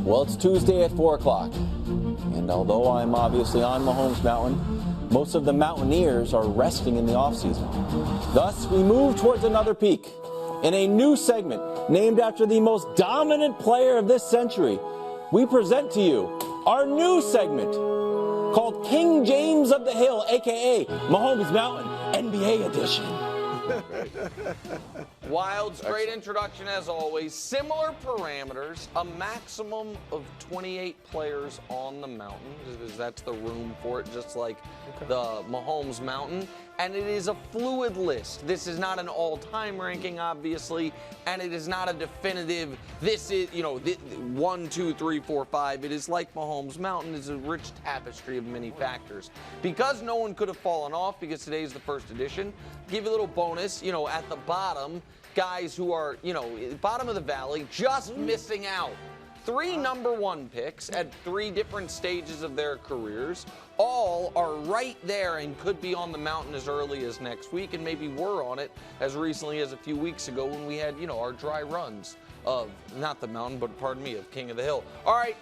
Well, it's Tuesday at 4 o'clock, and although I'm obviously on Mahomes Mountain, most of the Mountaineers are resting in the offseason. Thus, we move towards another peak in a new segment named after the most dominant player of this century. We present to you our new segment called King James of the Hill, a.k.a. Mahomes Mountain NBA Edition. Wildes, great introduction as always. Similar parameters, a maximum of 28 players on the mountain, because that's the room for it, just like the Mahomes Mountain. And it is a fluid list. This is not an all-time ranking, obviously, and it is not a definitive, this is, 1, 2, 3, 4, 5. It is like Mahomes Mountain. It's a rich tapestry of many factors. Because no one could have fallen off, because today is the first edition, give you a little bonus, at the bottom, guys who are, bottom of the valley, just missing out. 3 number 1 picks at 3 different stages of their careers. All are right there and could be on the mountain as early as next week, and maybe were on it as recently as a few weeks ago when we had, our dry runs of, not the mountain, but pardon me, of King of the Hill. All right,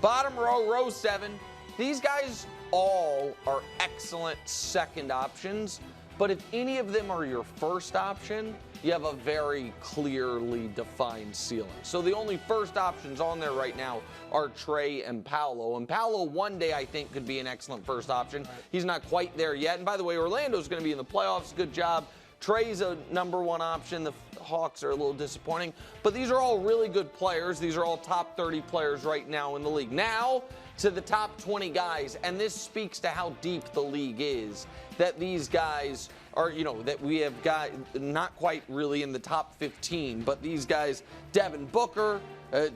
bottom row, row 7. These guys all are excellent second options, but if any of them are your first option, you have a very clearly defined ceiling. So the only first options on there right now are Trey and Paolo. And Paolo one day I think could be an excellent first option. He's not quite there yet. And by the way, Orlando's going to be in the playoffs. Good job. Trey's a number 1 option. The Hawks are a little disappointing. But these are all really good players. These are all top 30 players right now in the league. Now to the top 20 guys. And this speaks to how deep the league is. That these guys are, that we have got not quite really in the top 15, but these guys, Devin Booker,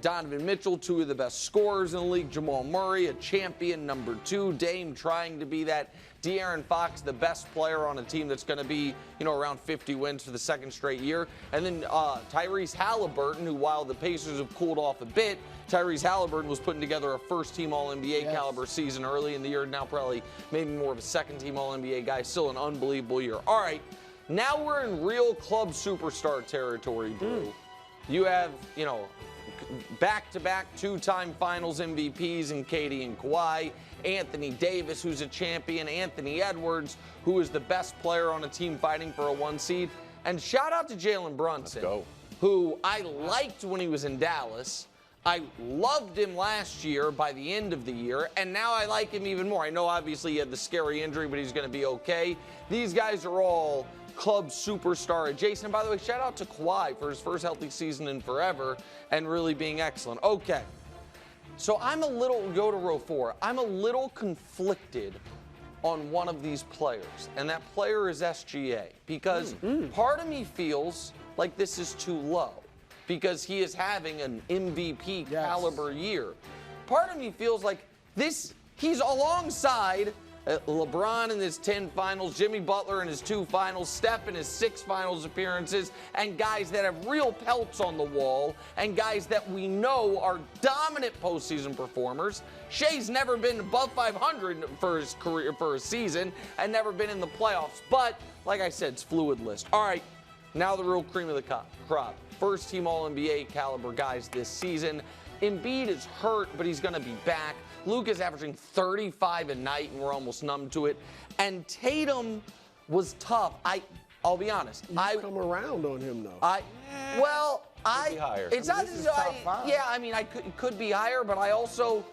Donovan Mitchell, 2 of the best scorers in the league, Jamal Murray, a champion, number 2, Dame trying to be that, De'Aaron Fox, the best player on a team that's going to be, around 50 wins for the 2nd straight year. And then Tyrese Halliburton, who while the Pacers have cooled off a bit, Tyrese Halliburton was putting together a first-team All-NBA caliber season early in the year. Now probably maybe more of a second-team All-NBA guy. Still an unbelievable year. All right, now we're in real club superstar territory, Drew. You have, back-to-back 2-time Finals MVPs in Katie and Kawhi. Anthony Davis, who's a champion. Anthony Edwards, who is the best player on a team fighting for a 1 seed. And shout out to Jalen Brunson, who I liked when he was in Dallas. I loved him last year by the end of the year, and now I like him even more. I know obviously he had the scary injury, but he's going to be okay. These guys are all club superstar adjacent. And by the way, shout out to Kawhi for his first healthy season in forever and really being excellent. Okay, so go to row 4. I'm a little conflicted on one of these players, and that player is SGA, because part of me feels like this is too low, because he is having an MVP caliber year. Part of me feels like he's alongside LeBron in his 10 finals, Jimmy Butler in his 2 finals, Steph in his 6 finals appearances, and guys that have real pelts on the wall, and guys that we know are dominant postseason performers. Shea's never been above 500 for his career, for his season, and never been in the playoffs. But, like I said, it's fluid list. All right, now the real cream of the crop. First team All-NBA caliber guys this season. Embiid is hurt, but he's going to be back. Luke is averaging 35 a night, and we're almost numb to it. And Tatum was tough. I'll be honest. You come around on him, though. Could be higher. It's not. It could be higher, but I also,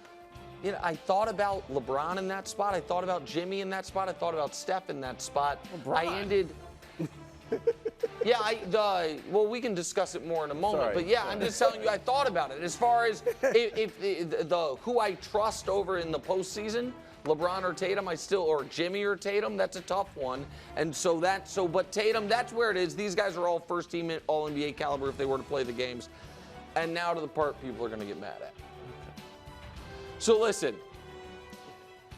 I thought about LeBron in that spot. I thought about Jimmy in that spot. I thought about Steph in that spot. LeBron. Well, we can discuss it more in a moment. But I'm just telling you, I thought about it. As far as if who I trust over in the postseason, LeBron or Tatum, or Jimmy or Tatum, that's a tough one. And but Tatum, that's where it is. These guys are all first team All-NBA caliber if they were to play the games. And now to the part people are going to get mad at. So listen,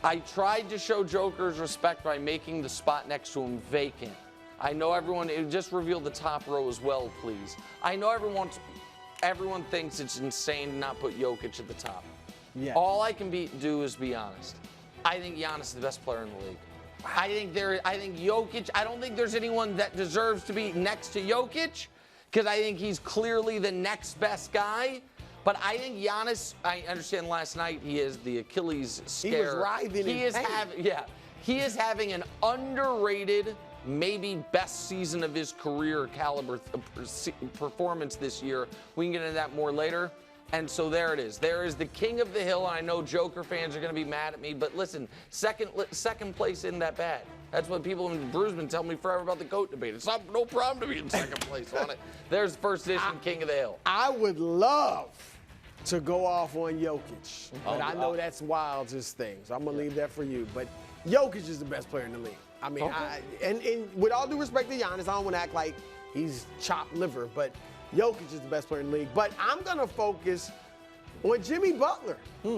I tried to show Joker's respect by making the spot next to him vacant. I know everyone, just reveal the top row as well, please. I know everyone thinks it's insane to not put Jokic at the top. Yeah. All I can do is be honest. I think Giannis is the best player in the league. I think Jokic, I don't think there's anyone that deserves to be next to Jokic, because I think he's clearly the next best guy. But I think Giannis, I understand last night he has the Achilles scare. He was writhing in pain. He is having an underrated, maybe best season of his career caliber performance this year. We can get into that more later. And so there it is. There is the king of the hill. I know Joker fans are going to be mad at me, but listen, second place isn't that bad. That's what people in Bruce been telling me forever about the GOAT debate. It's no problem to be in second place on it. There's first edition king of the hill. I would love to go off on Jokic, but I know that's Wildes' thing, so I'm going to leave that for you. But Jokic is the best player in the league. I mean, and with all due respect to Giannis, I don't want to act like he's chopped liver, but Jokic is the best player in the league. But I'm going to focus on Jimmy Butler.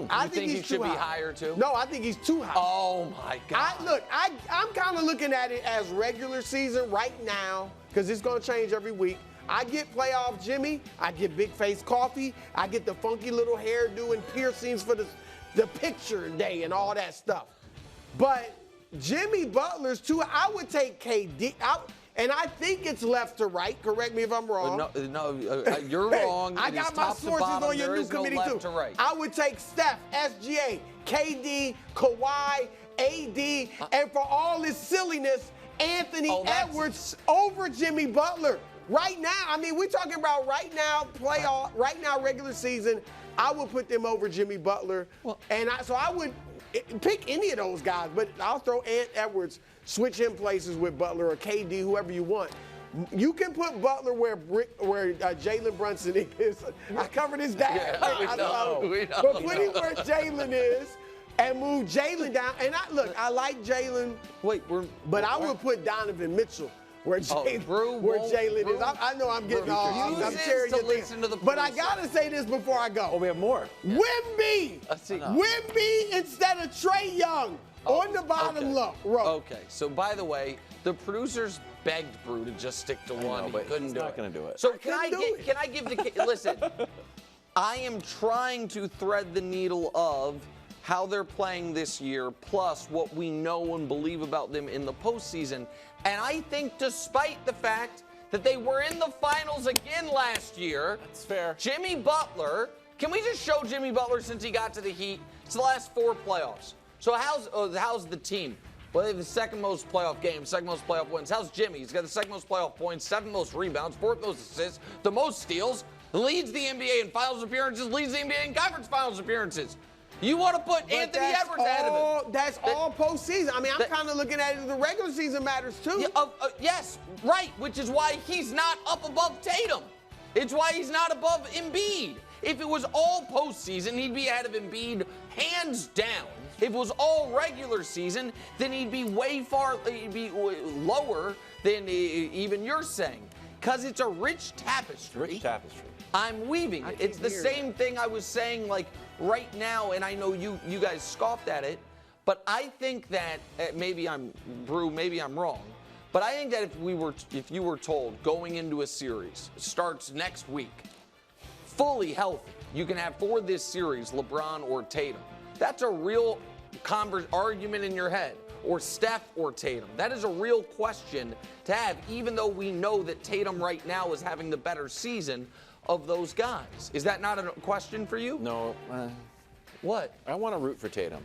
I think he should be higher, too? No, I think he's too high. Oh, my God. I'm kind of looking at it as regular season right now, because it's going to change every week. I get playoff Jimmy. I get big face coffee. I get the funky little hairdo and piercings for the picture day and all that stuff. But Jimmy Butler's too. I would take KD. And I think it's left to right. Correct me if I'm wrong. No, you're wrong. I got my sources on your new committee too. To right. I would take Steph, SGA, KD, Kawhi, AD, and for all this silliness, Anthony Edwards over Jimmy Butler. Right now, I mean, we're talking about right now playoff, right now regular season. I would put them over Jimmy Butler, so I would pick any of those guys, but I'll throw Edwards, switch him places with Butler or KD, whoever you want. You can put Butler where Jalen Brunson is. I covered his dad. We know. But put him where Jalen is and move Jalen down. And I like Jalen. But I would put Donovan Mitchell where Jalen is. I know I'm getting all. I'm tearing your thing. But I gotta say this before I go. Oh, we have more. Wemby. Wemby instead of Trae Young on the bottom row. Okay. So by the way, the producers begged Brew to just stick to one. But he couldn't do it. Not going to do it. So can I give the listen? I am trying to thread the needle of how they're playing this year, plus what we know and believe about them in the postseason. And I think despite the fact that they were in the finals again last year, that's fair. Jimmy Butler, can we just show Jimmy Butler since he got to the Heat? It's the last 4 playoffs. So how's the team? Well, they have the second most playoff games, second most playoff wins. How's Jimmy? He's got the second most playoff points, 7th most rebounds, 4th most assists, the most steals, leads the NBA in finals appearances, leads the NBA in conference finals appearances. You want to put Anthony Edwards ahead of him. That's all postseason. I mean, I'm kind of looking at it. The regular season matters too. Yeah, yes, right, which is why he's not up above Tatum. It's why he's not above Embiid. If it was all postseason, he'd be ahead of Embiid hands down. If it was all regular season, then he'd be lower than even you're saying. Because it's a rich tapestry. Rich tapestry. I'm weaving it. It's the same thing I was saying, like, right now, and I know you guys scoffed at it, but I think that maybe I'm wrong, but I think that if you were told going into a series starts next week, fully healthy, you can have for this series LeBron or Tatum. That's a real argument in your head, or Steph or Tatum. That is a real question to have, even though we know that Tatum right now is having the better season of those guys. Is that not a question for you? No. What? I want to root for Tatum.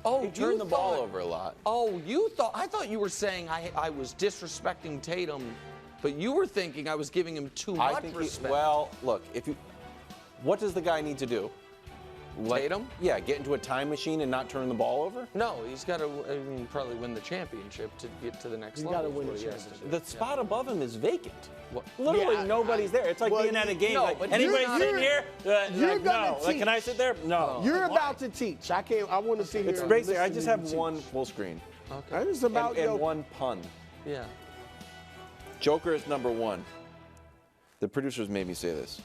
Oh, he turned the ball over a lot. Oh, I thought you were saying I was disrespecting Tatum, but you were thinking I was giving him too much respect. Well, look, what does the guy need to do? Tatum? Yeah, get into a time machine and not turn the ball over? No, he's got to probably win the championship to get to the next level. He's got to win the championship. The spot above him is vacant. Literally nobody's there. It's like being at a game. No, like, but anybody sitting here? You're no. teach. Like, can I sit there? No. You're about to teach. I want to see you. It's basically, I just have one full screen. Okay. It's about and one pun. Yeah. Joker is number 1. The producers made me say this.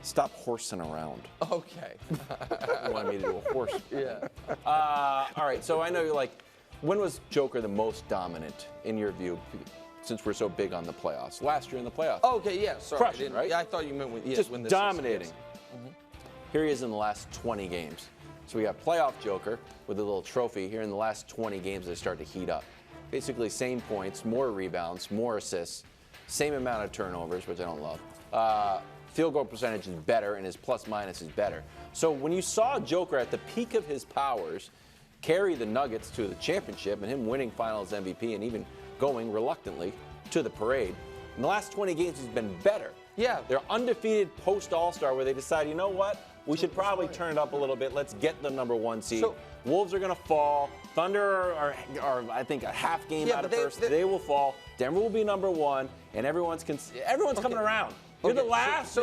Stop horsing around. Okay. You wanted me to do a horse. Yeah. All right, so I know you're like, when was Joker the most dominant in your view, since we're so big on the playoffs? Last year in the playoffs. Okay, yeah, sorry. Crushing, right? Yeah, I thought you meant just when this dominating. Yes. Here he is in the last 20 games. So we got playoff Joker with a little trophy. Here in the last 20 games, they start to heat up. Basically, same points, more rebounds, more assists, same amount of turnovers, which I don't love. field goal percentage is better and his plus-minus is better. So when you saw Joker at the peak of his powers carry the Nuggets to the championship and him winning Finals MVP and even going reluctantly to the parade, in the last 20 games he's been better. Yeah. They're undefeated post-All-Star where they decide, you know what? We should probably turn it up a little bit. Let's get the number 1 seed. So, Wolves are going to fall. Thunder are, I think, a half game out of first. They will fall. Denver will be number 1, and everyone's coming around. You're the last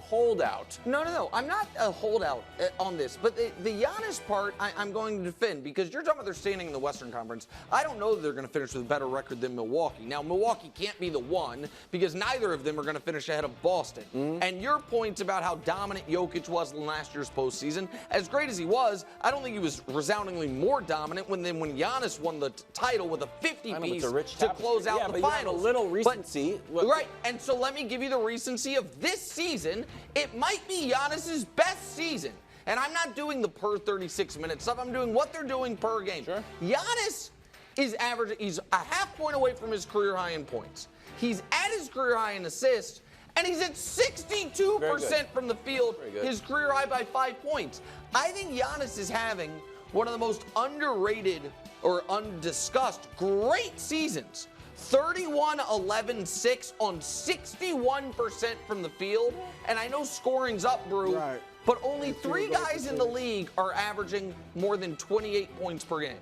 holdout. No. I'm not a holdout on this. But the Giannis part, I'm going to defend because you're talking about their standing in the Western Conference. I don't know that they're going to finish with a better record than Milwaukee. Now, Milwaukee can't be the 1 because neither of them are going to finish ahead of Boston. And your points about how dominant Jokic was in last year's postseason, as great as he was, I don't think he was resoundingly more dominant when Giannis won the title with a 50-piece to close out the finals. You have a little recency. Right, and so let me give you the recency of this season. It might be Giannis's best season. And I'm not doing the per 36-minute stuff. I'm doing what they're doing per game. Sure. Giannis is average. He's a half point away from his career high in points. He's at his career high in assists. And he's at 62% from the field, his career high by 5 points. I think Giannis is having one of the most underrated or undiscussed great seasons. 31-11-6 on 61% from the field. And I know scoring's up, Brew, but only 3 guys in the league are averaging more than 28 points per game.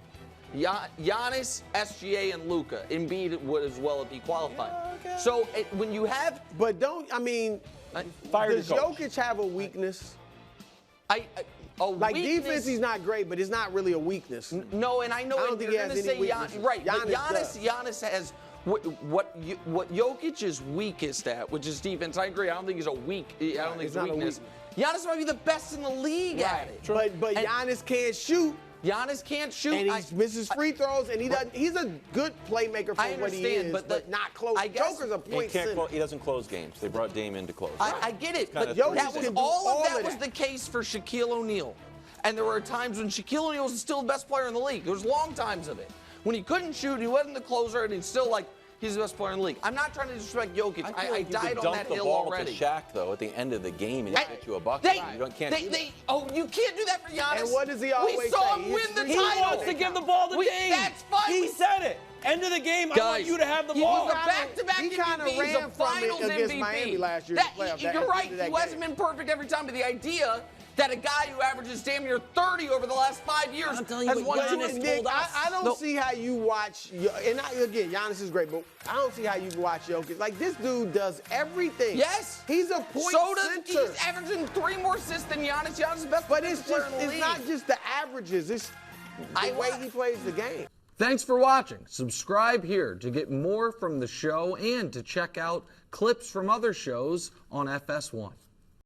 Giannis, SGA, and Luka. Embiid would as well be qualified. So when you have... But does Jokic have a weakness? Defense, he's not great, but it's not really a weakness. No, and I know. I don't think he has any weakness. Right, Giannis has what Jokic is weakest at, which is defense. I agree. I don't think he's a weak. I don't think it's a weakness. Giannis might be the best in the league at it. But Giannis can't shoot. Giannis can't shoot. And he misses free throws, and he doesn't. He's a good playmaker for what he is, but not close. Joker's a point center. He doesn't close games. They brought Dame in to close. I get it, but all of that was the case for Shaquille O'Neal. And there were times when Shaquille O'Neal was still the best player in the league. There was long times of it. When he couldn't shoot, he wasn't the closer, and he's still he's the best player in the league. I'm not trying to disrespect Jokic. I died on that hill already. You could dump the ball to Shaq, though, at the end of the game and get you a bucket. You can't do that. You can't do that for Giannis. And what does he always say? We saw him win the title. He wants to give the ball to Dame. That's fine. He said it. End of the game, I want you to have the ball. He was a back-to-back MVP. He kind of ran from it against Miami last year. You're right. He hasn't been perfect every time, but the idea that a guy who averages damn near 30 over the last 5 years has won Nick, I don't see how you watch, and again, Giannis is great, but I don't see how you watch Jokic. This dude does everything. Yes. He's a point center. He's averaging 3 more assists than Giannis. Giannis is the best player in the league. It's not just the averages. It's the way he plays the game. Thanks for watching. Subscribe here to get more from the show and to check out clips from other shows on FS1.